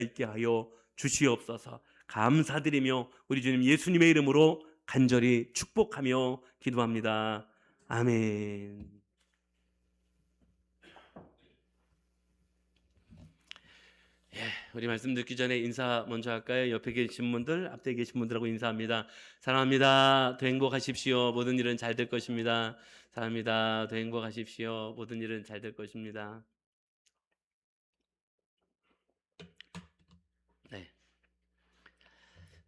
있게 하여 주시옵소서. 감사드리며 우리 주님 예수님의 이름으로 간절히 축복하며 기도합니다. 아멘. 우리 말씀 듣기 전에 인사 먼저 할까요? 옆에 계신 분들, 앞에 계신 분들하고 인사합니다. 사랑합니다. 더 행복하십시오. 모든 일은 잘 될 것입니다. 사랑합니다. 더 행복하십시오. 모든 일은 잘 될 것입니다. 네,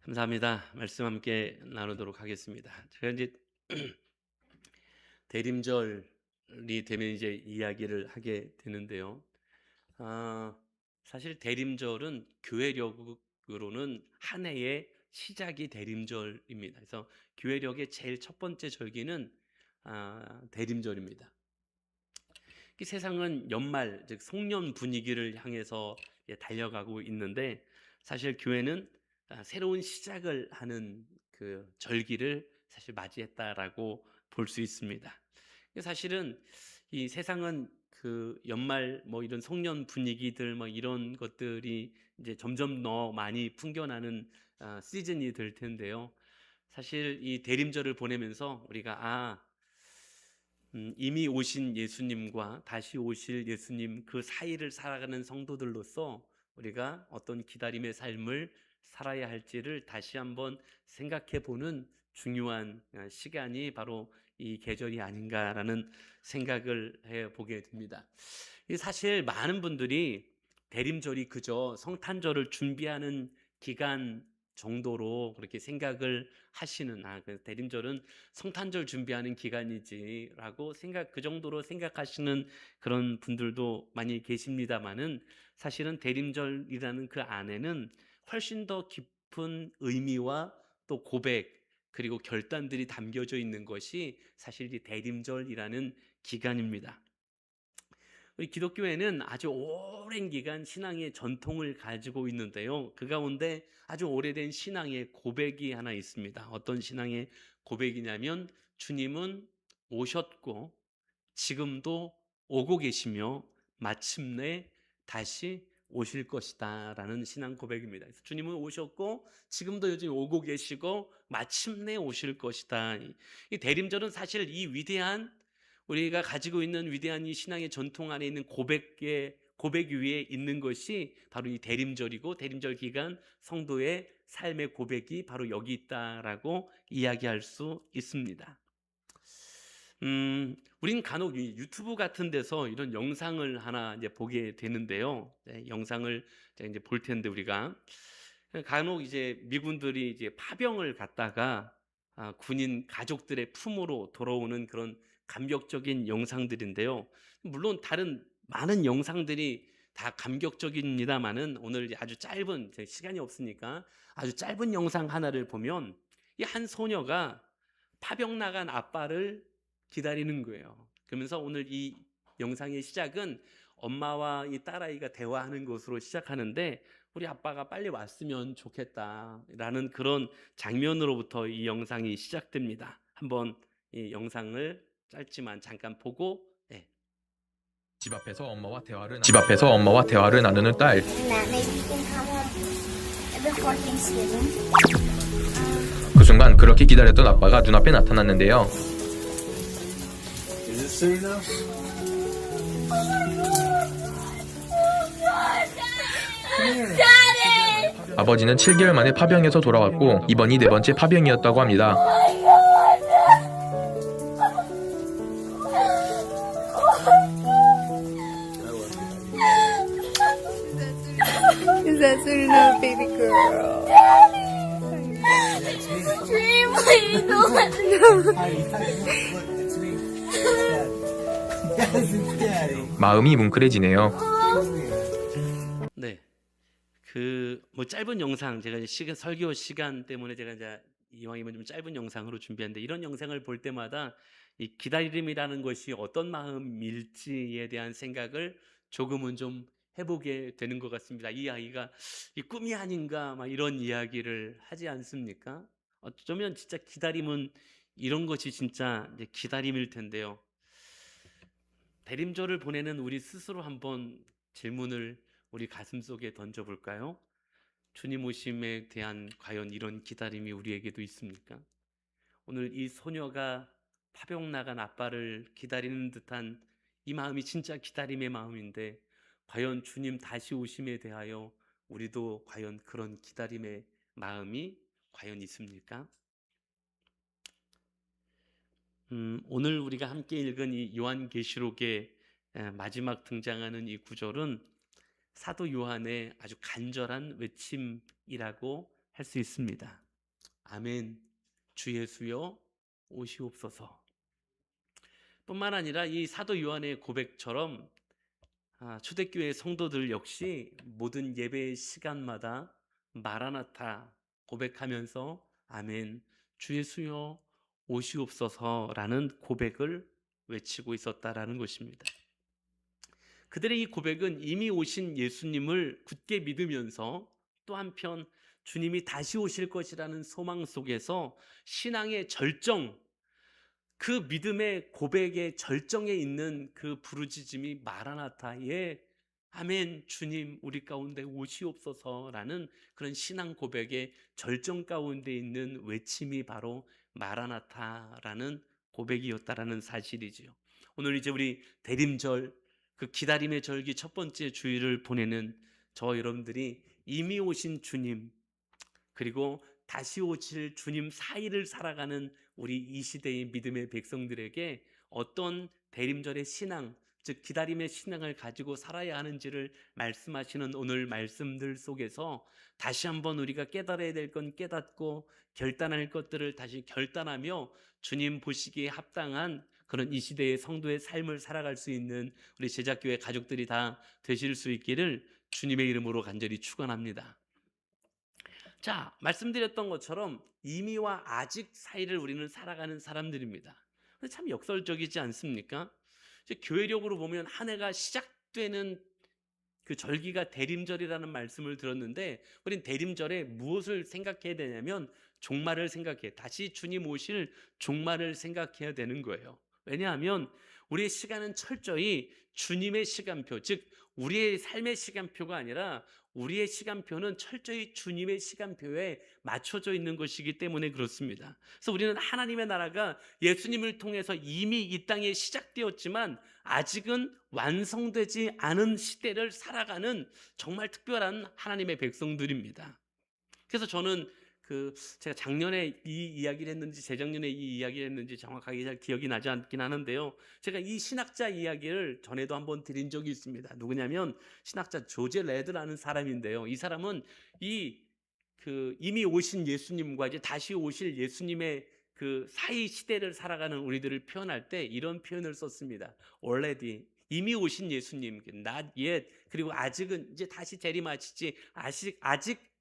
감사합니다. 말씀 함께 나누도록 하겠습니다. 제가 이제 대림절이 되면 이제 이야기를 하게 되는데요. 사실 대림절은 교회력으로는 한 해의 시작이 대림절입니다. 그래서 교회력의 제일 첫 번째 절기는 대림절입니다. 이 세상은 연말, 즉 송년 분위기를 향해서 달려가고 있는데 사실 교회는 새로운 시작을 하는 그 절기를 사실 맞이했다라고 볼 수 있습니다. 사실은 이 세상은 그 연말 뭐 이런 송년 분위기들 뭐 이런 것들이 이제 점점 더 많이 풍겨나는 시즌이 될 텐데요. 사실 이 대림절을 보내면서 우리가 이미 오신 예수님과 다시 오실 예수님 그 사이를 살아가는 성도들로서 우리가 어떤 기다림의 삶을 살아야 할지를 다시 한번 생각해 보는 중요한 시간이 바로 이 계절이 아닌가라는 생각을 해 보게 됩니다. 사실 많은 분들이 대림절이 그저 성탄절을 준비하는 기간 정도로 그렇게 생각을 하시는 그 대림절은 성탄절 준비하는 기간이지라고 그 정도로 생각하시는 그런 분들도 많이 계십니다만은 사실은 대림절이라는 그 안에는 훨씬 더 깊은 의미와 또 고백 그리고 결단들이 담겨져 있는 것이 사실 이 대림절이라는 기간입니다. 우리 기독교회는 아주 오랜 기간 신앙의 전통을 가지고 있는데요. 그 가운데 아주 오래된 신앙의 고백이 하나 있습니다. 어떤 신앙의 고백이냐면 주님은 오셨고 지금도 오고 계시며 마침내 다시 오실 것이다 라는 신앙 고백입니다. 그래서 주님은 오셨고 지금도 여전히 오고 계시고 마침내 오실 것이다. 이 대림절은 사실 이 위대한 우리가 가지고 있는 위대한 이 신앙의 전통 안에 있는 고백 위에 있는 것이 바로 이 대림절이고 대림절 기간 성도의 삶의 고백이 바로 여기 있다라고 이야기할 수 있습니다. 우린 간혹 이 유튜브 같은 데서 이런 영상을 하나 이제 보게 되는데요. 네, 영상을 이제 볼 텐데 우리가 간혹 이제 미군들이 이제 파병을 갔다가 군인 가족들의 품으로 돌아오는 그런 감격적인 영상들인데요. 물론 다른 많은 영상들이 다 감격적입니다만은 오늘 아주 짧은 시간이 없으니까 아주 짧은 영상 하나를 보면 이 한 소녀가 파병 나간 아빠를 기다리는 거예요. 그러면서 오늘 이 영상의 시작은 엄마와 이 딸아이가 대화하는 것으로 시작하는데 우리 아빠가 빨리 왔으면 좋겠다라는 그런 장면으로부터 이 영상이 시작됩니다. 한번 이 영상을 짧지만 잠깐 보고 집 앞에서 엄마와 대화를 나누는 딸. 그 순간 그렇게 기다렸던 아빠가 눈앞에 나타났는데요. 아버지는 7개월 만에 파병에서 돌아왔고 이번이 4번째 파병이었다고 합니다. Is that soon enough, baby girl? Dream, please don't let me 마음이 뭉클해지네요. 네, 그 뭐 짧은 영상 제가 이제 설교 시간 때문에 제가 이제 이왕이면 좀 짧은 영상으로 준비했는데 이런 영상을 볼 때마다 이 기다림이라는 것이 어떤 마음일지에 대한 생각을 조금은 좀 해보게 되는 것 같습니다. 이 아이가 이 꿈이 아닌가 막 이런 이야기를 하지 않습니까? 어쩌면 진짜 기다림은 이런 것이 진짜 이제 기다림일 텐데요. 대림절을 보내는 우리 스스로 한번 질문을 우리 가슴 속에 던져볼까요? 주님 오심에 대한 과연 이런 기다림이 우리에게도 있습니까? 오늘 이 소녀가 파병 나간 아빠를 기다리는 듯한 이 마음이 진짜 기다림의 마음인데, 과연 주님 다시 오심에 대하여 우리도 과연 그런 기다림의 마음이 과연 있습니까? 오늘 우리가 함께 읽은 이 요한계시록의 마지막 등장하는 이 구절은 사도 요한의 아주 간절한 외침이라고 할 수 있습니다. 아멘, 주 예수여 오시옵소서. 뿐만 아니라 이 사도 요한의 고백처럼 초대교회 성도들 역시 모든 예배의 시간마다 마라나타 고백하면서 아멘, 주 예수여 오시옵소서라는 고백을 외치고 있었다라는 것입니다. 그들의 이 고백은 이미 오신 예수님을 굳게 믿으면서 또 한편 주님이 다시 오실 것이라는 소망 속에서 신앙의 절정, 그 믿음의 고백의 절정에 있는 그 부르짖음이 마라나타의 아멘, 주님 우리 가운데 오시옵소서라는 그런 신앙 고백의 절정 가운데 있는 외침이 바로 마라나타라는 고백이었다라는 사실이지요. 오늘 이제 우리 대림절, 그 기다림의 절기 첫 번째 주일을 보내는 저 여러분들이 이미 오신 주님, 그리고 다시 오실 주님 사이를 살아가는 우리 이 시대의 믿음의 백성들에게 어떤 대림절의 신앙, 즉 기다림의 신앙을 가지고 살아야 하는지를 말씀하시는 오늘 말씀들 속에서 다시 한번 우리가 깨달아야 될 건 깨닫고 결단할 것들을 다시 결단하며 주님 보시기에 합당한 그런 이 시대의 성도의 삶을 살아갈 수 있는 우리 제작교회 가족들이 다 되실 수 있기를 주님의 이름으로 간절히 축원합니다. 자, 말씀드렸던 것처럼 이미와 아직 사이를 우리는 살아가는 사람들입니다. 참 역설적이지 않습니까? 이제 교회력으로 보면 한 해가 시작되는 그 절기가 대림절이라는 말씀을 들었는데, 우린 대림절에 무엇을 생각해야 되냐면 종말을 생각해, 다시 주님 오실 종말을 생각해야 되는 거예요. 왜냐하면 우리의 시간은 철저히 주님의 시간표, 즉 우리의 삶의 시간표가 아니라 우리의 시간표는 철저히 주님의 시간표에 맞춰져 있는 것이기 때문에 그렇습니다. 그래서 우리는 하나님의 나라가 예수님을 통해서 이미 이 땅에 시작되었지만 아직은 완성되지 않은 시대를 살아가는 정말 특별한 하나님의 백성들입니다. 그래서 저는 제가 작년에 이 이야기를 했는지 재작년에 이 이야기를 했는지 정확하게 잘 기억이 나지 않긴 하는데요, 제가 이 신학자 이야기를 전에도 한번 드린 적이 있습니다. 누구냐면 신학자 조제 레드라는 사람인데요, 이 사람은 이미 오신 예수님과 이제 다시 오실 예수님의 그 사이 시대를 살아가는 우리들을 표현할 때 이런 표현을 썼습니다. already, 이미 오신 예수님, not yet, 그리고 아직은 이제 다시 재림하시지, 아직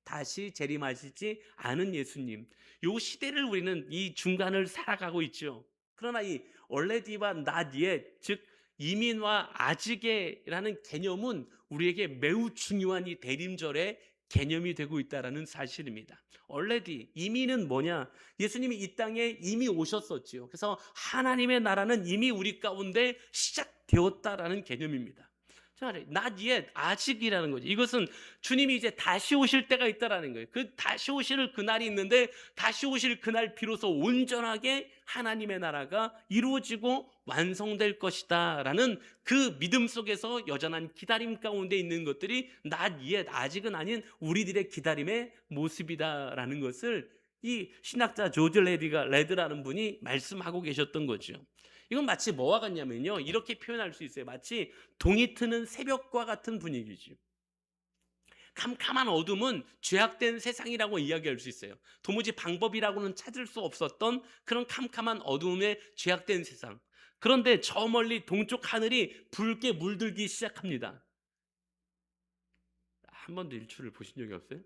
다시 재림하시지 않은 예수님, 요 시대를 우리는 이 중간을 살아가고 있죠. 그러나 이 already와 not yet, 즉 이민과 아직이라는 개념은 우리에게 매우 중요한 이 대림절의 개념이 되고 있다는 사실입니다. already, 이미는 뭐냐? 예수님이 이 땅에 이미 오셨었지요. 그래서 하나님의 나라는 이미 우리 가운데 시작되었다라는 개념입니다. not yet, 아직이라는 거죠. 이것은 주님이 이제 다시 오실 때가 있다라는 거예요. 그 다시 오실 그날이 있는데, 다시 오실 그날 비로소 온전하게 하나님의 나라가 이루어지고 완성될 것이다 라는 그 믿음 속에서 여전한 기다림 가운데 있는 것들이 not yet, 아직은 아닌 우리들의 기다림의 모습이다라는 것을 이 신학자 조지 레드라는 분이 말씀하고 계셨던 거죠. 이건 마치 뭐와 같냐면요, 이렇게 표현할 수 있어요. 마치 동이 트는 새벽과 같은 분위기죠. 캄캄한 어둠은 죄악된 세상이라고 이야기할 수 있어요. 도무지 방법이라고는 찾을 수 없었던 그런 캄캄한 어둠의 죄악된 세상. 그런데 저 멀리 동쪽 하늘이 붉게 물들기 시작합니다. 한 번도 일출을 보신 적이 없어요?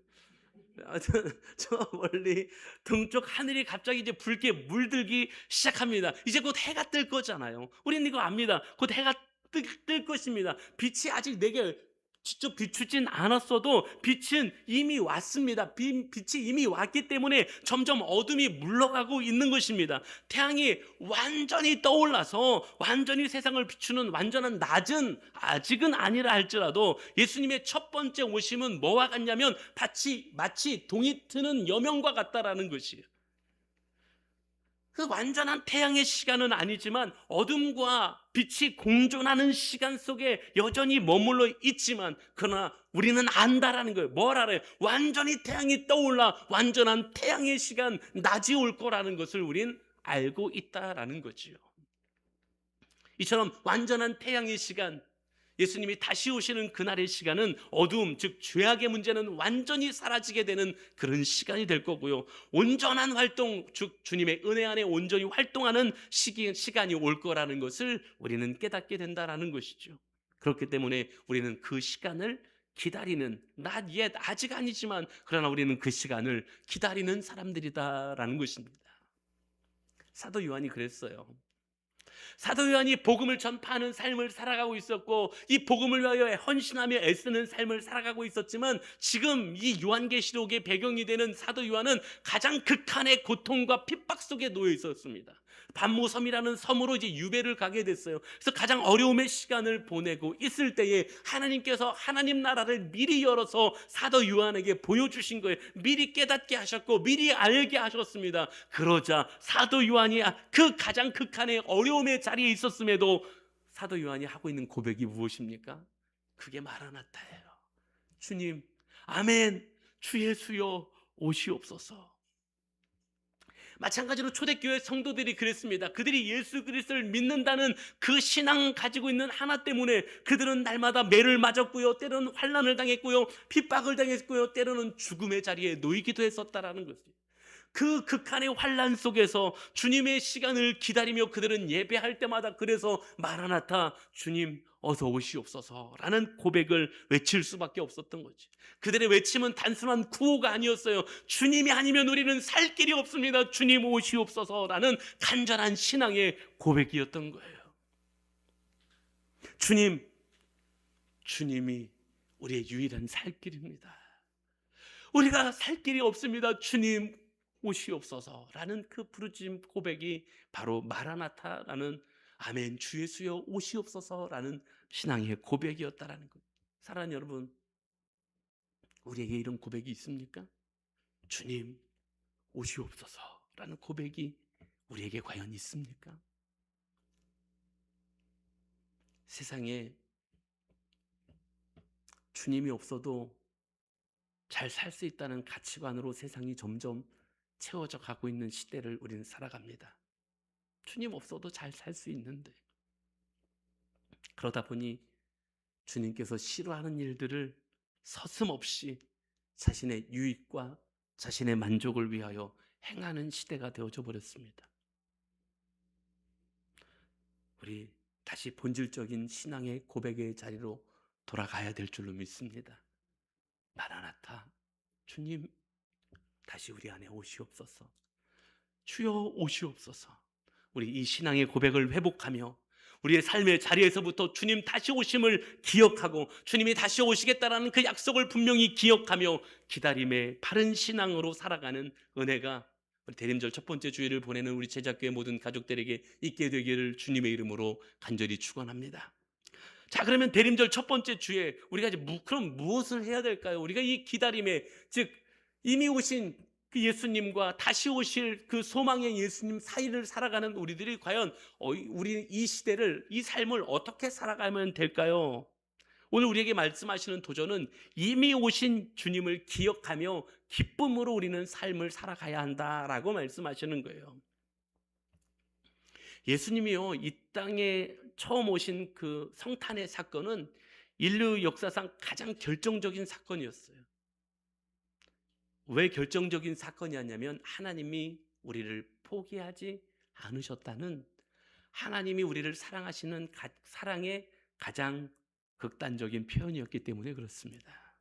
저 멀리 동쪽 하늘이 갑자기 이제 붉게 물들기 시작합니다. 이제 곧 해가 뜰 거잖아요. 우리는 이거 압니다. 곧 해가 뜰 것입니다. 빛이 아직 내게 직접 비추진 않았어도 빛은 이미 왔습니다. 빛이 이미 왔기 때문에 점점 어둠이 물러가고 있는 것입니다. 태양이 완전히 떠올라서 완전히 세상을 비추는 완전한 낮은 아직은 아니라 할지라도 예수님의 첫 번째 오심은 뭐와 같냐면 마치 동이 트는 여명과 같다라는 것이에요. 그 완전한 태양의 시간은 아니지만 어둠과 빛이 공존하는 시간 속에 여전히 머물러 있지만 그러나 우리는 안다라는 거예요. 뭘 알아요? 완전히 태양이 떠올라 완전한 태양의 시간, 낮이 올 거라는 것을 우린 알고 있다라는 거지요. 이처럼 완전한 태양의 시간, 예수님이 다시 오시는 그날의 시간은 어두움, 즉 죄악의 문제는 완전히 사라지게 되는 그런 시간이 될 거고요. 온전한 활동, 즉 주님의 은혜 안에 온전히 활동하는 시간이 올 거라는 것을 우리는 깨닫게 된다라는 것이죠. 그렇기 때문에 우리는 그 시간을 기다리는, not yet, 아직 아니지만 그러나 우리는 그 시간을 기다리는 사람들이다라는 것입니다. 사도 요한이 그랬어요. 사도 요한이 복음을 전파하는 삶을 살아가고 있었고 이 복음을 위하여 헌신하며 애쓰는 삶을 살아가고 있었지만 지금 이 요한계시록의 배경이 되는 사도 요한은 가장 극한의 고통과 핍박 속에 놓여 있었습니다. 반모섬이라는 섬으로 이제 유배를 가게 됐어요. 그래서 가장 어려움의 시간을 보내고 있을 때에 하나님께서 하나님 나라를 미리 열어서 사도 요한에게 보여주신 거예요. 미리 깨닫게 하셨고 미리 알게 하셨습니다. 그러자 사도 요한이 그 가장 극한의 어려움의 자리에 있었음에도 사도 요한이 하고 있는 고백이 무엇입니까? 그게 마라나타예요. 주님, 아멘, 주 예수여 오시옵소서. 마찬가지로 초대교회 성도들이 그랬습니다. 그들이 예수 그리스도를 믿는다는 그 신앙 가지고 있는 하나 때문에 그들은 날마다 매를 맞았고요, 때로는 환난을 당했고요, 핍박을 당했고요, 때로는 죽음의 자리에 놓이기도 했었다라는 것이에요. 그 극한의 환난 속에서 주님의 시간을 기다리며 그들은 예배할 때마다 그래서 마라나타, 주님 어서 오시옵소서라는 고백을 외칠 수밖에 없었던 거지. 그들의 외침은 단순한 구호가 아니었어요. 주님이 아니면 우리는 살 길이 없습니다. 주님 오시옵소서라는 간절한 신앙의 고백이었던 거예요. 주님이 우리의 유일한 살 길입니다. 우리가 살 길이 없습니다. 주님 오시옵소서라는 그 부르짖음 고백이 바로 마라나타라는 아멘 주 예수여 오시옵소서라는 신앙의 고백이었다라는 것. 사랑하는 여러분, 우리에게 이런 고백이 있습니까? 주님 오시옵소서라는 고백이 우리에게 과연 있습니까? 세상에 주님이 없어도 잘 살 수 있다는 가치관으로 세상이 점점 채워져 가고 있는 시대를 우리는 살아갑니다. 주님 없어도 잘 살 수 있는데 그러다 보니 주님께서 싫어하는 일들을 서슴없이 자신의 유익과 자신의 만족을 위하여 행하는 시대가 되어져 버렸습니다. 우리 다시 본질적인 신앙의 고백의 자리로 돌아가야 될 줄로 믿습니다. 마라나타, 주님 다시 우리 안에 오시옵소서. 주여 오시옵소서. 우리 이 신앙의 고백을 회복하며 우리의 삶의 자리에서부터 주님 다시 오심을 기억하고 주님이 다시 오시겠다라는 그 약속을 분명히 기억하며 기다림의 바른 신앙으로 살아가는 은혜가 우리 대림절 첫 번째 주일을 보내는 우리 제자교회 모든 가족들에게 있게 되기를 주님의 이름으로 간절히 축원합니다. 자, 그러면 대림절 첫 번째 주에 우리가 이제 그럼 무엇을 해야 될까요? 우리가 이 기다림에, 즉 이미 오신 그 예수님과 다시 오실 그 소망의 예수님 사이를 살아가는 우리들이 과연 우리 이 시대를, 이 삶을 어떻게 살아가면 될까요? 오늘 우리에게 말씀하시는 도전은 이미 오신 주님을 기억하며 기쁨으로 우리는 삶을 살아가야 한다라고 말씀하시는 거예요. 예수님이요, 이 땅에 처음 오신 그 성탄의 사건은 인류 역사상 가장 결정적인 사건이었어요. 왜 결정적인 사건이었냐면 하나님이 우리를 포기하지 않으셨다는, 하나님이 우리를 사랑하시는 사랑의 가장 극단적인 표현이었기 때문에 그렇습니다.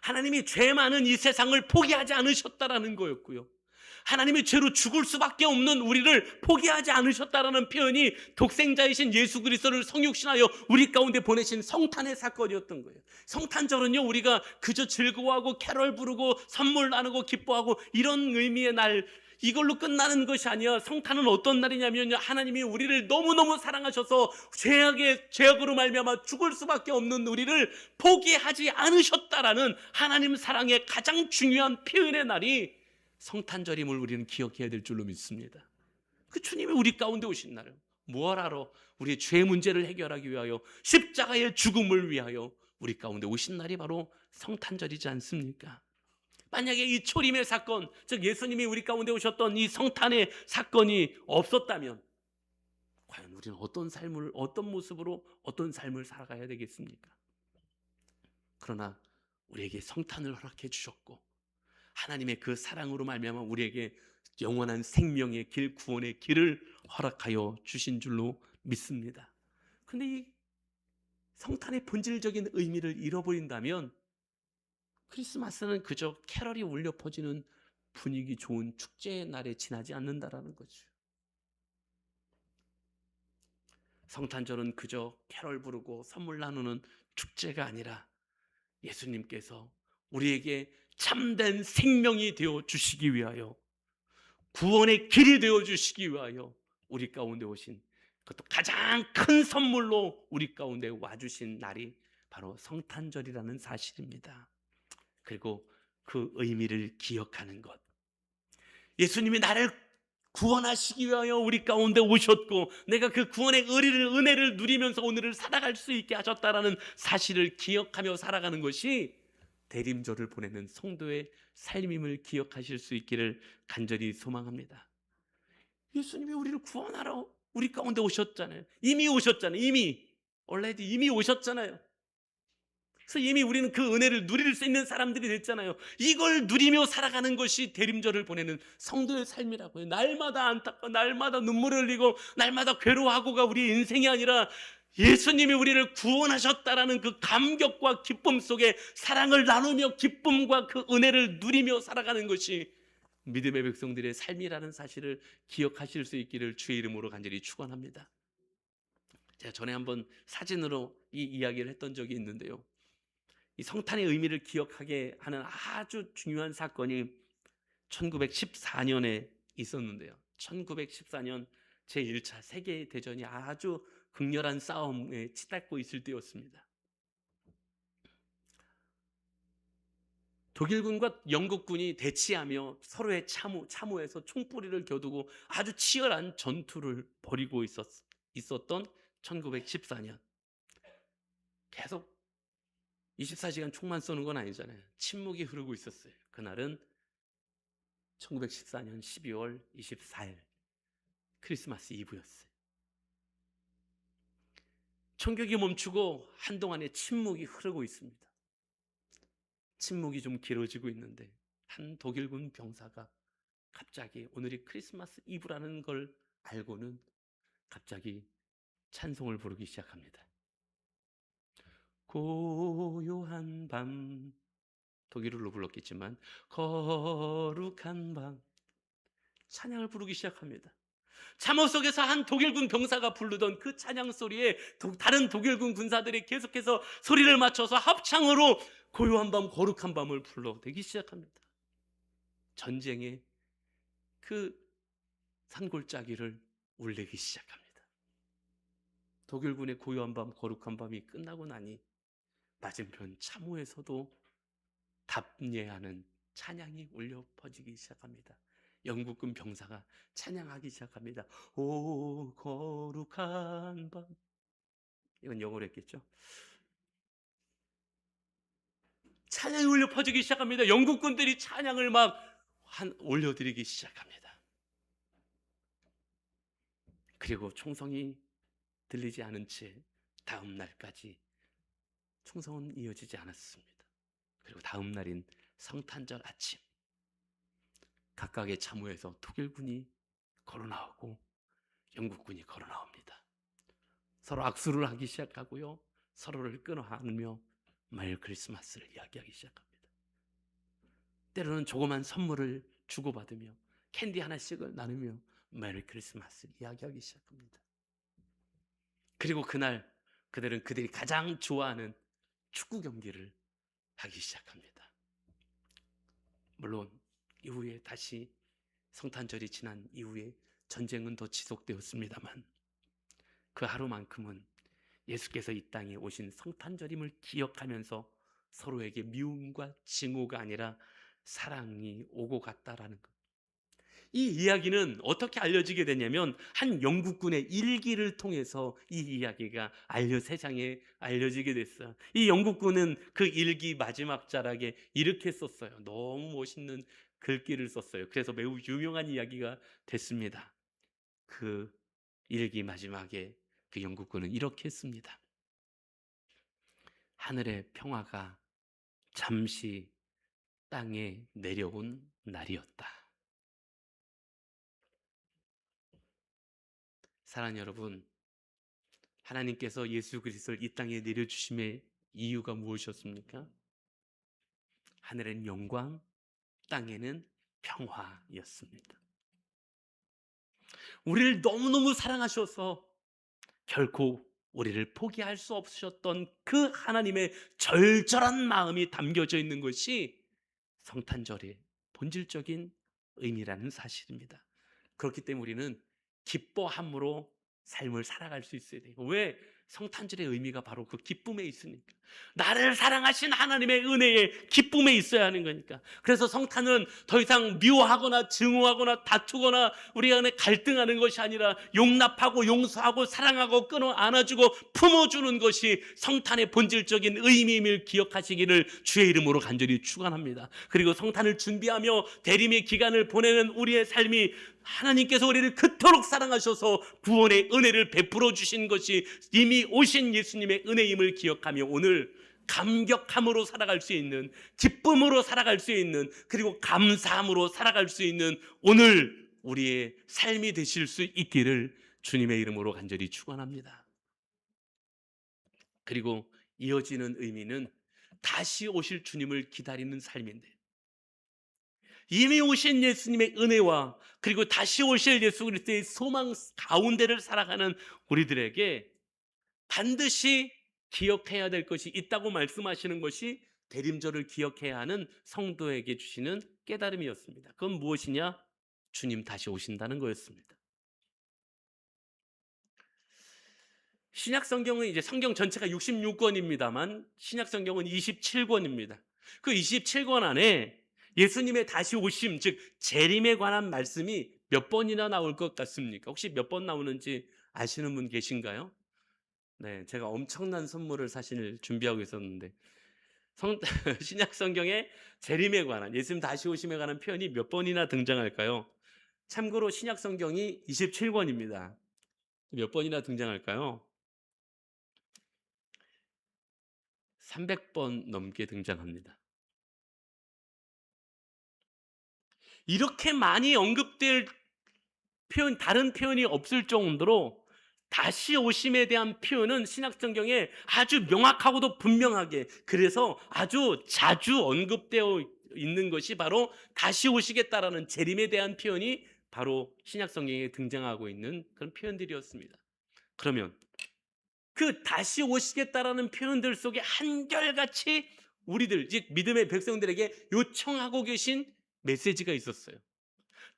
하나님이 죄 많은 이 세상을 포기하지 않으셨다라는 거였고요. 하나님의 죄로 죽을 수밖에 없는 우리를 포기하지 않으셨다라는 표현이 독생자이신 예수 그리스도를 성육신하여 우리 가운데 보내신 성탄의 사건이었던 거예요. 성탄절은요, 우리가 그저 즐거워하고 캐럴 부르고 선물 나누고 기뻐하고 이런 의미의 날, 이걸로 끝나는 것이 아니야. 성탄은 어떤 날이냐면요, 하나님이 우리를 너무너무 사랑하셔서 죄악으로 말미암아 죽을 수밖에 없는 우리를 포기하지 않으셨다라는 하나님 사랑의 가장 중요한 표현의 날이 성탄절임을 우리는 기억해야 될 줄로 믿습니다. 그 주님이 우리 가운데 오신 날은 뭘 하러? 우리의 죄 문제를 해결하기 위하여, 십자가의 죽음을 위하여 우리 가운데 오신 날이 바로 성탄절이지 않습니까? 만약에 이 초림의 사건, 즉 예수님이 우리 가운데 오셨던 이 성탄의 사건이 없었다면 과연 우리는 어떤 모습으로 어떤 삶을 살아가야 되겠습니까? 그러나 우리에게 성탄을 허락해 주셨고, 하나님의 그 사랑으로 말미암아 우리에게 영원한 생명의 길, 구원의 길을 허락하여 주신 줄로 믿습니다. 근데 이 성탄의 본질적인 의미를 잃어버린다면 크리스마스는 그저 캐럴이 울려 퍼지는 분위기 좋은 축제의 날에 지나지 않는다라는 거죠. 성탄절은 그저 캐럴 부르고 선물 나누는 축제가 아니라 예수님께서 우리에게 참된 생명이 되어 주시기 위하여, 구원의 길이 되어 주시기 위하여 우리 가운데 오신, 그것도 가장 큰 선물로 우리 가운데 와주신 날이 바로 성탄절이라는 사실입니다. 그리고 그 의미를 기억하는 것, 예수님이 나를 구원하시기 위하여 우리 가운데 오셨고, 내가 그 구원의 은혜를 누리면서 오늘을 살아갈 수 있게 하셨다라는 사실을 기억하며 살아가는 것이 대림절을 보내는 성도의 삶임을 기억하실 수 있기를 간절히 소망합니다. 예수님이 우리를 구원하러 우리 가운데 오셨잖아요. 이미 오셨잖아요. 이미 오셨잖아요. 그래서 이미 우리는 그 은혜를 누릴 수 있는 사람들이 됐잖아요. 이걸 누리며 살아가는 것이 대림절을 보내는 성도의 삶이라고요. 날마다 안타까워, 날마다 눈물을 흘리고, 날마다 괴로워하고가 우리 인생이 아니라 예수님이 우리를 구원하셨다라는 그 감격과 기쁨 속에 사랑을 나누며 기쁨과 그 은혜를 누리며 살아가는 것이 믿음의 백성들의 삶이라는 사실을 기억하실 수 있기를 주의 이름으로 간절히 축원합니다. 제가 전에 한번 사진으로 이 이야기를 했던 적이 있는데요, 이 성탄의 의미를 기억하게 하는 아주 중요한 사건이 1914년에 있었는데요. 1914년 제1차 세계대전이 아주 극렬한 싸움에 치닫고 있을 때였습니다. 독일군과 영국군이 대치하며 서로의 참호에서 총뿌리를 겨두고 아주 치열한 전투를 벌이고 있었던 1914년. 계속 24시간 총만 쏘는 건 아니잖아요. 침묵이 흐르고 있었어요. 그날은 1914년 12월 24일 크리스마스 이브였어요. 총격이 멈추고 한동안의 침묵이 흐르고 있습니다. 침묵이 좀 길어지고 있는데 한 독일군 병사가 갑자기 오늘이 크리스마스 이브라는 걸 알고는 갑자기 찬송을 부르기 시작합니다. 고요한 밤, 독일어로 불렀겠지만 거룩한 밤, 찬양을 부르기 시작합니다. 참호 속에서 한 독일군 병사가 부르던 그 찬양 소리에 다른 독일군 군사들이 계속해서 소리를 맞춰서 합창으로 고요한 밤, 거룩한 밤을 불러대기 시작합니다. 전쟁의 그 산골짜기를 울리기 시작합니다. 독일군의 고요한 밤, 거룩한 밤이 끝나고 나니 맞은편 참호에서도 답례하는 찬양이 울려 퍼지기 시작합니다. 영국군 병사가 찬양하기 시작합니다. 오 거룩한 밤, 이건 영어로 했겠죠. 찬양이 울려 퍼지기 시작합니다. 영국군들이 찬양을 막 올려드리기 시작합니다. 그리고 총성이 들리지 않은 채 다음 날까지 총성은 이어지지 않았습니다. 그리고 다음 날인 성탄절 아침, 각각의 참호에서 독일군이 걸어나오고 영국군이 걸어나옵니다. 서로 악수를 하기 시작하고요, 서로를 끌어안으며 메리 크리스마스를 이야기하기 시작합니다. 때로는 조그만 선물을 주고받으며 캔디 하나씩을 나누며 메리 크리스마스 이야기하기 시작합니다. 그리고 그날 그들은 그들이 가장 좋아하는 축구 경기를 하기 시작합니다. 물론 이후에 다시 성탄절이 지난 이후에 전쟁은 더 지속되었습니다만 그 하루만큼은 예수께서 이 땅에 오신 성탄절임을 기억하면서 서로에게 미움과 증오가 아니라 사랑이 오고 갔다라는 것. 이 이야기는 어떻게 알려지게 되냐면 한 영국군의 일기를 통해서 이 이야기가 세상에 알려지게 됐어요. 이 영국군은 그 일기 마지막 자락에 이렇게 썼어요. 너무 멋있는 글귀를 썼어요. 그래서 매우 유명한 이야기가 됐습니다. 그 일기 마지막에 그 영국군은 이렇게 했습니다. 하늘의 평화가 잠시 땅에 내려온 날이었다. 사랑하는 여러분, 하나님께서 예수 그리스도를 이 땅에 내려주심의 이유가 무엇이었습니까? 하늘엔 영광, 땅에는 평화였습니다. 우리를 너무너무 사랑하셔서 결코 우리를 포기할 수 없으셨던 그 하나님의 절절한 마음이 담겨져 있는 것이 성탄절의 본질적인 의미라는 사실입니다. 그렇기 때문에 우리는 기뻐함으로 삶을 살아갈 수 있어야 돼요. 왜? 성탄절의 의미가 바로 그 기쁨에 있으니까. 나를 사랑하신 하나님의 은혜에 기쁨에 있어야 하는 거니까. 그래서 성탄은 더 이상 미워하거나 증오하거나 다투거나 우리 안에 갈등하는 것이 아니라 용납하고 용서하고 사랑하고 끊어 안아주고 품어주는 것이 성탄의 본질적인 의미임을 기억하시기를 주의 이름으로 간절히 축원합니다. 그리고 성탄을 준비하며 대림의 기간을 보내는 우리의 삶이 하나님께서 우리를 그토록 사랑하셔서 구원의 은혜를 베풀어 주신 것이 이미 오신 예수님의 은혜임을 기억하며 오늘 감격함으로 살아갈 수 있는, 기쁨으로 살아갈 수 있는, 그리고 감사함으로 살아갈 수 있는 오늘 우리의 삶이 되실 수 있기를 주님의 이름으로 간절히 축원합니다. 그리고 이어지는 의미는 다시 오실 주님을 기다리는 삶인데, 이미 오신 예수님의 은혜와 그리고 다시 오실 예수 그리스도의 소망 가운데를 살아가는 우리들에게 반드시 기억해야 될 것이 있다고 말씀하시는 것이 대림절을 기억해야 하는 성도에게 주시는 깨달음이었습니다. 그건 무엇이냐? 주님 다시 오신다는 거였습니다. 신약 성경은 이제 성경 전체가 66권입니다만 신약 성경은 27권입니다. 그 27권 안에 예수님의 다시 오심, 즉 재림에 관한 말씀이 몇 번이나 나올 것 같습니까? 혹시 몇 번 나오는지 아시는 분 계신가요? 네, 제가 엄청난 선물을 사실 준비하고 있었는데 신약 성경에 재림에 관한, 예수님 다시 오심에 관한 표현이 몇 번이나 등장할까요? 참고로 신약 성경이 27권입니다. 몇 번이나 등장할까요? 300번 넘게 등장합니다. 이렇게 많이 언급될 표현, 다른 표현이 없을 정도로 다시 오심에 대한 표현은 신약성경에 아주 명확하고도 분명하게, 그래서 아주 자주 언급되어 있는 것이 바로 다시 오시겠다라는 재림에 대한 표현이 바로 신약성경에 등장하고 있는 그런 표현들이었습니다. 그러면 그 다시 오시겠다라는 표현들 속에 한결같이 우리들, 즉 믿음의 백성들에게 요청하고 계신 메시지가 있었어요.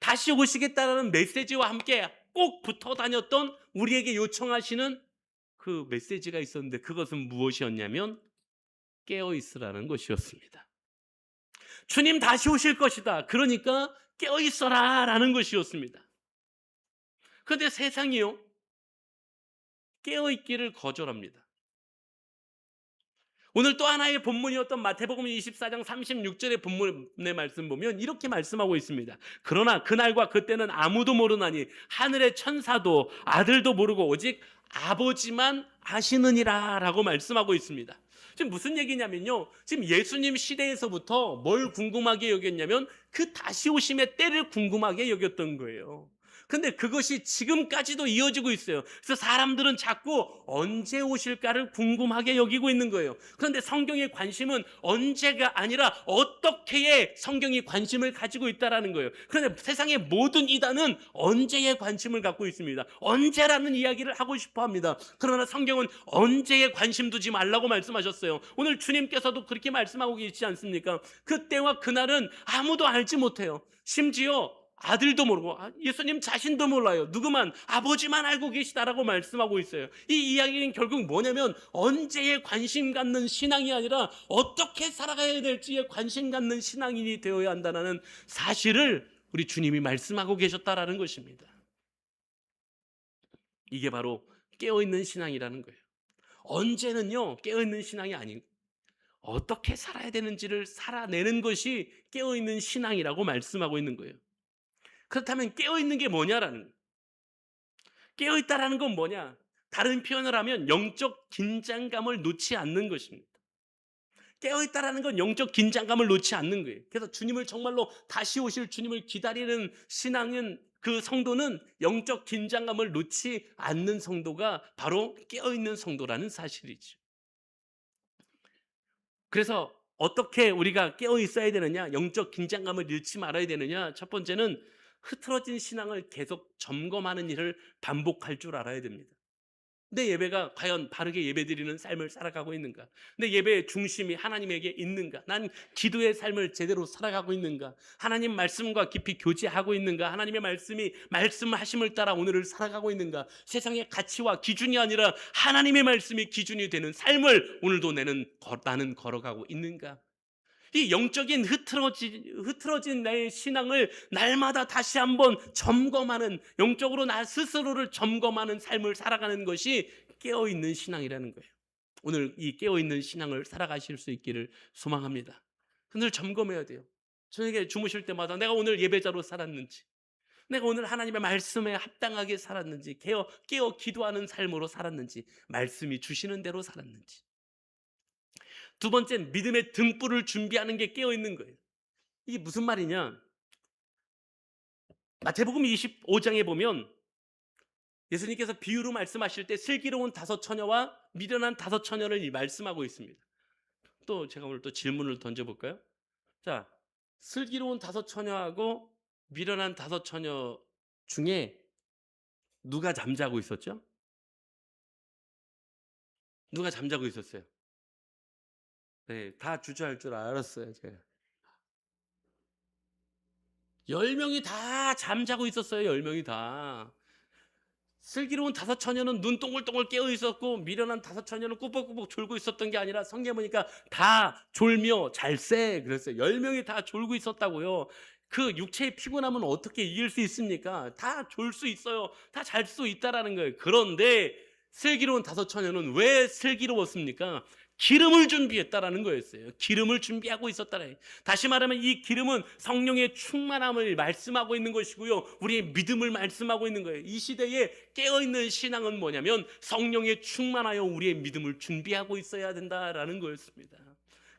다시 오시겠다는 메시지와 함께 꼭 붙어 다녔던 우리에게 요청하시는 그 메시지가 있었는데 그것은 무엇이었냐면 깨어 있으라는 것이었습니다. 주님 다시 오실 것이다. 그러니까 깨어 있어라 라는 것이었습니다. 그런데 세상이요, 깨어 있기를 거절합니다. 오늘 또 하나의 본문이었던 마태복음 24장 36절의 본문의 말씀 보면 이렇게 말씀하고 있습니다. 그러나 그날과 그때는 아무도 모르나니 하늘의 천사도 아들도 모르고 오직 아버지만 아시느니라 라고 말씀하고 있습니다. 지금 무슨 얘기냐면요, 지금 예수님 시대에서부터 뭘 궁금하게 여겼냐면 그 다시 오심의 때를 궁금하게 여겼던 거예요. 근데 그것이 지금까지도 이어지고 있어요. 그래서 사람들은 자꾸 언제 오실까를 궁금하게 여기고 있는 거예요. 그런데 성경의 관심은 언제가 아니라 어떻게에 성경이 관심을 가지고 있다라는 거예요. 그런데 세상의 모든 이단은 언제에 관심을 갖고 있습니다. 언제라는 이야기를 하고 싶어 합니다. 그러나 성경은 언제에 관심 두지 말라고 말씀하셨어요. 오늘 주님께서도 그렇게 말씀하고 계시지 않습니까? 그때와 그날은 아무도 알지 못해요. 심지어 아들도 모르고 예수님 자신도 몰라요. 누구만 아버지만 알고 계시다라고 말씀하고 있어요. 이 이야기는 결국 뭐냐면 언제에 관심 갖는 신앙이 아니라 어떻게 살아가야 될지에 관심 갖는 신앙인이 되어야 한다는 사실을 우리 주님이 말씀하고 계셨다라는 것입니다. 이게 바로 깨어있는 신앙이라는 거예요. 언제는요 깨어있는 신앙이 아니고 어떻게 살아야 되는지를 살아내는 것이 깨어있는 신앙이라고 말씀하고 있는 거예요. 그렇다면 깨어있는 게 뭐냐라는 거예요. 깨어있다라는 건 뭐냐? 다른 표현을 하면 영적 긴장감을 놓지 않는 것입니다. 깨어있다라는 건 영적 긴장감을 놓지 않는 거예요. 그래서 주님을 정말로 다시 오실 주님을 기다리는 신앙은 그 성도는 영적 긴장감을 놓지 않는 성도가 바로 깨어있는 성도라는 사실이죠. 그래서 어떻게 우리가 깨어있어야 되느냐, 영적 긴장감을 잃지 말아야 되느냐, 첫 번째는 흐트러진 신앙을 계속 점검하는 일을 반복할 줄 알아야 됩니다. 내 예배가 과연 바르게 예배드리는 삶을 살아가고 있는가? 내 예배의 중심이 하나님에게 있는가? 난 기도의 삶을 제대로 살아가고 있는가? 하나님 말씀과 깊이 교제하고 있는가? 하나님의 말씀이 말씀하심을 따라 오늘을 살아가고 있는가? 세상의 가치와 기준이 아니라 하나님의 말씀이 기준이 되는 삶을 오늘도 나는 걸어가고 있는가? 이 영적인 흐트러진 나의 신앙을 날마다 다시 한번 점검하는, 영적으로 나 스스로를 점검하는 삶을 살아가는 것이 깨어있는 신앙이라는 거예요. 오늘 이 깨어있는 신앙을 살아가실 수 있기를 소망합니다. 늘 점검해야 돼요. 저녁에 주무실 때마다 내가 오늘 예배자로 살았는지, 내가 오늘 하나님의 말씀에 합당하게 살았는지, 깨어 기도하는 삶으로 살았는지, 말씀이 주시는 대로 살았는지. 두 번째, 믿음의 등불을 준비하는 게 깨어있는 거예요. 이게 무슨 말이냐? 마태복음 25장에 보면 예수님께서 비유로 말씀하실 때 슬기로운 5처녀와 미련한 5처녀를 말씀하고 있습니다. 또 제가 오늘 또 질문을 던져볼까요? 자, 슬기로운 5처녀하고 미련한 5처녀 중에 누가 잠자고 있었죠? 누가 잠자고 있었어요? 네, 다 주저할 줄 알았어요, 제가. 10명이 다 잠자고 있었어요. 10명이 다. 슬기로운 5처녀는 눈 동글동글 깨어 있었고 미련한 5처녀는 꾸벅꾸벅 졸고 있었던 게 아니라 성경에 보니까 다 졸며 잘세 그랬어요. 10명이 다 졸고 있었다고요. 그 육체의 피곤함은 어떻게 이길 수 있습니까? 다 졸 수 있어요. 다 잘 수 있다라는 거예요. 그런데 슬기로운 5처녀는 왜 슬기로웠습니까? 기름을 준비했다라는 거였어요. 기름을 준비하고 있었다라. 다시 말하면 이 기름은 성령의 충만함을 말씀하고 있는 것이고요. 우리의 믿음을 말씀하고 있는 거예요. 이 시대에 깨어있는 신앙은 뭐냐면 성령에 충만하여 우리의 믿음을 준비하고 있어야 된다라는 거였습니다.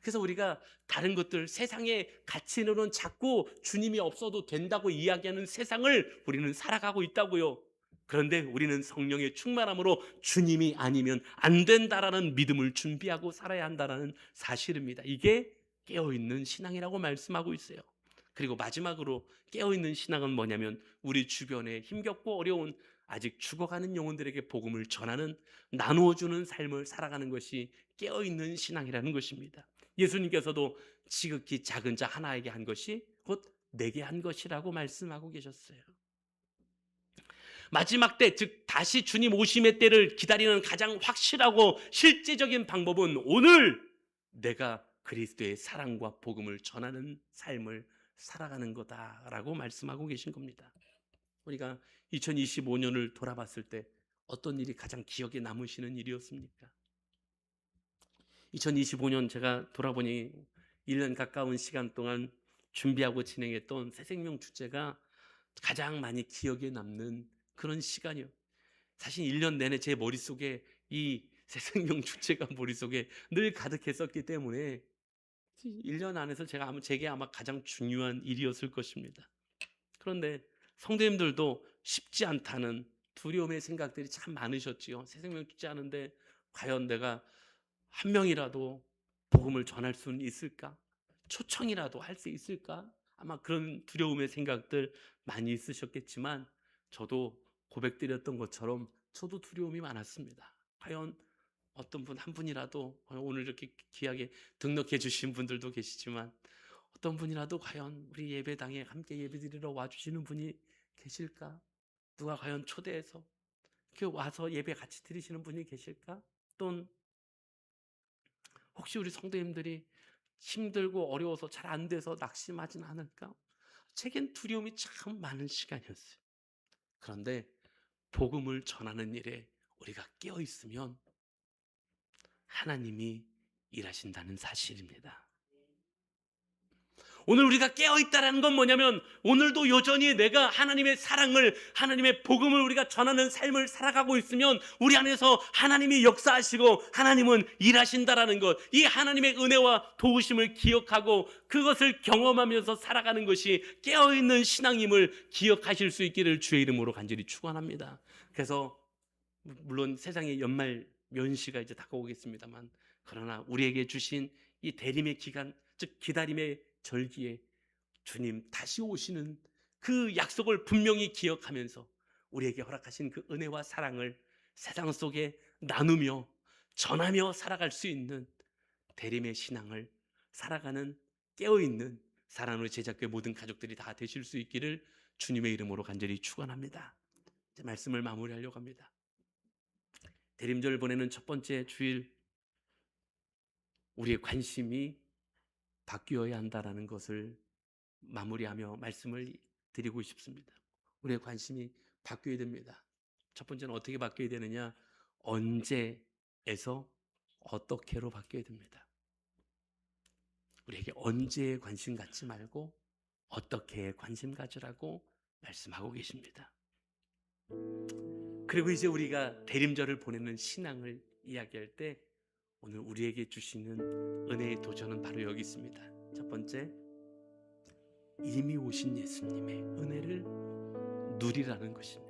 그래서 우리가 다른 것들, 세상의 가치로는 자꾸 주님이 없어도 된다고 이야기하는 세상을 우리는 살아가고 있다고요. 그런데 우리는 성령의 충만함으로 주님이 아니면 안 된다라는 믿음을 준비하고 살아야 한다는 사실입니다. 이게 깨어있는 신앙이라고 말씀하고 있어요. 그리고 마지막으로 깨어있는 신앙은 뭐냐면 우리 주변에 힘겹고 어려운 아직 죽어가는 영혼들에게 복음을 전하는, 나누어주는 삶을 살아가는 것이 깨어있는 신앙이라는 것입니다. 예수님께서도 지극히 작은 자 하나에게 한 것이 곧 내게 한 것이라고 말씀하고 계셨어요. 마지막 때, 즉 다시 주님 오심의 때를 기다리는 가장 확실하고 실제적인 방법은 오늘 내가 그리스도의 사랑과 복음을 전하는 삶을 살아가는 거다라고 말씀하고 계신 겁니다. 우리가 2025년을 돌아봤을 때 어떤 일이 가장 기억에 남으시는 일이었습니까? 2025년 제가 돌아보니 1년 가까운 시간 동안 준비하고 진행했던 새생명 축제가 가장 많이 기억에 남는 그런 시간이요. 사실 1년 내내 제 머릿속에 이 새생명 축제가 머릿속에 늘 가득했었기 때문에 1년 안에서 제게 아마 가장 중요한 일이었을 것입니다. 그런데 성도님들도 쉽지 않다는 두려움의 생각들이 참 많으셨지요. 새 생명 주지 않은데 과연 내가 한 명이라도 복음을 전할 수는 있을까? 초청이라도 할 수 있을까? 아마 그런 두려움의 생각들 많이 있으셨겠지만 저도 고백드렸던 것처럼 저도 두려움이 많았습니다. 과연 어떤 분 한 분이라도, 오늘 이렇게 귀하게 등록해 주신 분들도 계시지만 어떤 분이라도 과연 우리 예배당에 함께 예배드리러 와주시는 분이 계실까? 누가 과연 초대해서 이렇게 와서 예배 같이 드리시는 분이 계실까? 또는 혹시 우리 성도님들이 힘들고 어려워서 잘 안 돼서 낙심하진 않을까? 제겐 두려움이 참 많은 시간이었어요. 그런데 복음을 전하는 일에 우리가 깨어 있으면 하나님이 일하신다는 사실입니다. 오늘 우리가 깨어있다는 건 뭐냐면 오늘도 여전히 내가 하나님의 사랑을, 하나님의 복음을 우리가 전하는 삶을 살아가고 있으면 우리 안에서 하나님이 역사하시고 하나님은 일하신다라는 것, 이 하나님의 은혜와 도우심을 기억하고 그것을 경험하면서 살아가는 것이 깨어있는 신앙임을 기억하실 수 있기를 주의 이름으로 간절히 축원합니다. 그래서 물론 세상의 연말 연시가 이제 다가오겠습니다만, 그러나 우리에게 주신 이 대림의 기간, 즉 기다림의 절기에 주님 다시 오시는 그 약속을 분명히 기억하면서 우리에게 허락하신 그 은혜와 사랑을 세상 속에 나누며 전하며 살아갈 수 있는 대림의 신앙을 살아가는 깨어있는 사랑으로 제작교회 모든 가족들이 다 되실 수 있기를 주님의 이름으로 간절히 축원합니다. 이제 말씀을 마무리하려고 합니다. 대림절 보내는 첫 번째 주일, 우리의 관심이 바뀌어야 한다는 것을 마무리하며 말씀을 드리고 싶습니다. 우리의 관심이 바뀌어야 됩니다. 첫 번째는 어떻게 바뀌어야 되느냐? 언제에서 어떻게로 바뀌어야 됩니다. 우리에게 언제에 관심 갖지 말고 어떻게 관심 가지라고 말씀하고 계십니다. 그리고 이제 우리가 대림절을 보내는 신앙을 이야기할 때 오늘 우리에게 주시는 은혜의 도전은 바로 여기 있습니다. 첫 번째, 이미 오신 예수님의 은혜를 누리라는 것입니다.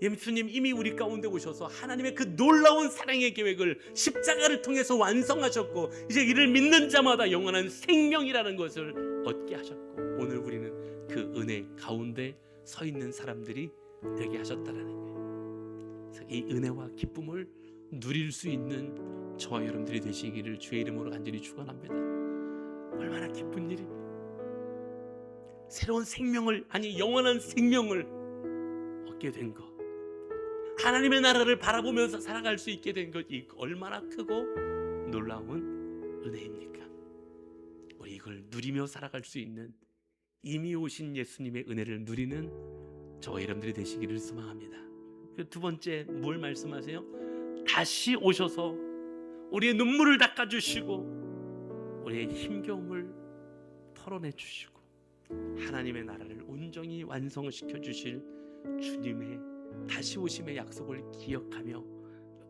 예수님 이미 우리 가운데 오셔서 하나님의 그 놀라운 사랑의 계획을 십자가를 통해서 완성하셨고 이제 이를 믿는 자마다 영원한 생명이라는 것을 얻게 하셨고 오늘 우리는 그 은혜 가운데 서 있는 사람들이 되게 하셨다라는 거예요. 그래서 이 은혜와 기쁨을 누릴 수 있는 저와 여러분들이 되시기를 주의 이름으로 간절히 축원합니다. 얼마나 기쁜 일입니다. 새로운 생명을, 아니 영원한 생명을 얻게 된 것, 하나님의 나라를 바라보면서 살아갈 수 있게 된 것, 이 얼마나 크고 놀라운 은혜입니까? 우리 이걸 누리며 살아갈 수 있는 이미 오신 예수님의 은혜를 누리는 저와 여러분들이 되시기를 소망합니다. 두 번째, 뭘 말씀하세요? 다시 오셔서 우리의 눈물을 닦아주시고 우리의 힘겨움을 털어내 주시고 하나님의 나라를 온전히 완성시켜 주실 주님의 다시 오심의 약속을 기억하며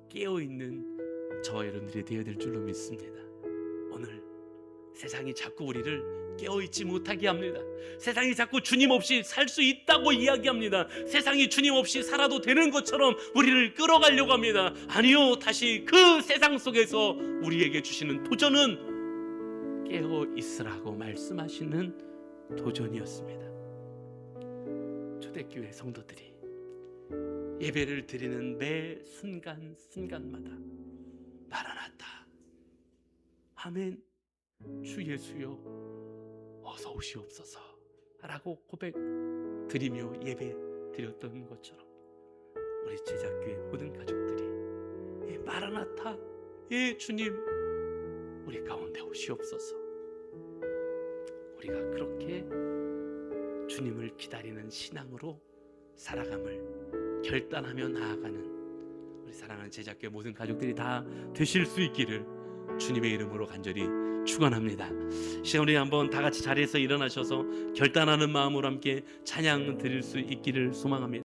깨어있는 저와 여러분들이 되어야 될 줄로 믿습니다. 오늘 세상이 자꾸 우리를 깨어있지 못하게 합니다. 세상이 자꾸 주님 없이 살 수 있다고 이야기합니다. 세상이 주님 없이 살아도 되는 것처럼 우리를 끌어가려고 합니다. 아니요, 다시 그 세상 속에서 우리에게 주시는 도전은 깨어있으라고 말씀하시는 도전이었습니다. 초대교회 성도들이 예배를 드리는 매 순간순간마다 마라나타, 아멘, 주 예수여 어서 오시옵소서 라고 고백 드리며 예배 드렸던 것처럼 우리 제작교회 모든 가족들이 예, 마라나타, 예 주님 우리 가운데 오시옵소서, 우리가 그렇게 주님을 기다리는 신앙으로 살아감을 결단하며 나아가는 우리 사랑하는 제작교회 모든 가족들이 다 되실 수 있기를 주님의 이름으로 간절히 축원합니다. 시간 우리 한번 다 같이 자리에서 일어나셔서 결단하는 마음으로 함께 찬양 드릴 수 있기를 소망합니다.